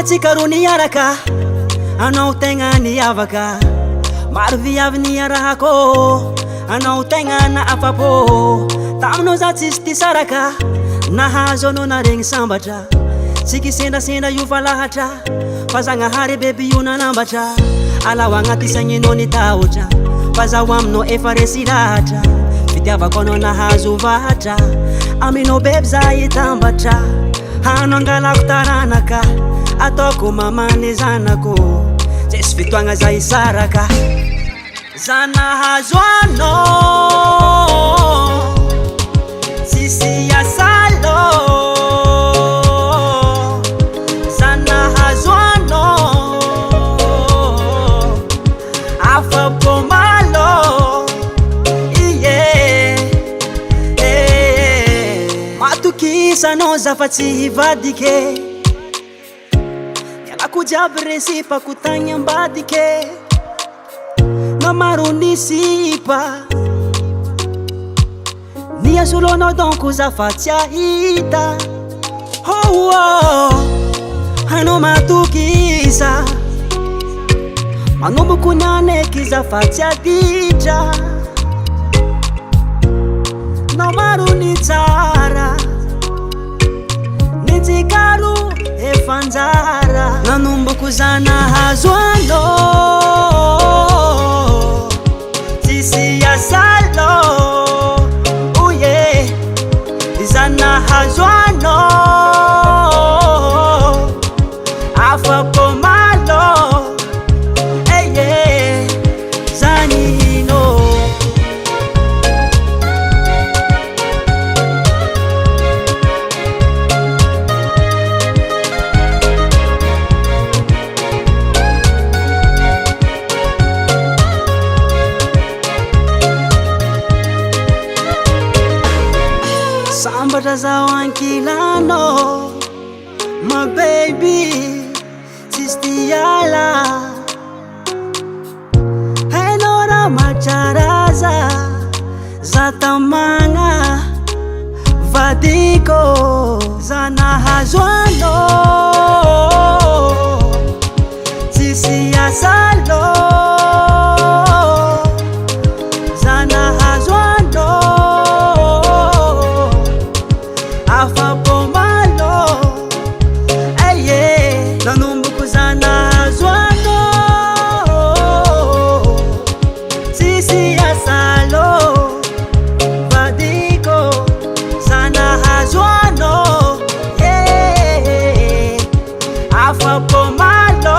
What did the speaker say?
atsika ro niaraka anao tegna niavaka maro viavy niarahako anao tegna na afapo taminao za tsisy ty saraka nahazo anao naregny sambatra tsiky sendasenda io fa lahatra fa zagnahary beby io nanambatra alao agnaty sagninao nitahotra fa zaho aminao efa resy lahatra fitiavako anao nahazo vahatra aminao beby za hitambatra hanao angalako taranaka ataoko mamany zanako tsisy fitoagna za hisaraka za nahazo anao tsisy asalo za nahazo anao afapo malo iye matokisanao za fa tsy hivadike mialako jiaby resipako tagny ambadike namaro nisipa niasolonao donko za fa tsy ahita hanao matokisa manomboko nianeky za fa tsy aditra namaro ni tsara nitsikaro efanjara nanomboko za nahazo anao tsisy asalo uye za nahazo anao afapo malo eye zanino sambatra zao ankilano my baby tsisy tiala hainao raha matsaraza za tamagna vadiko za nahazo anao tsisy asalo za nahazo anao afapo malo eye nanomboko za nahazo anao tsisy asalo vadiko za nahazo anao afapo malo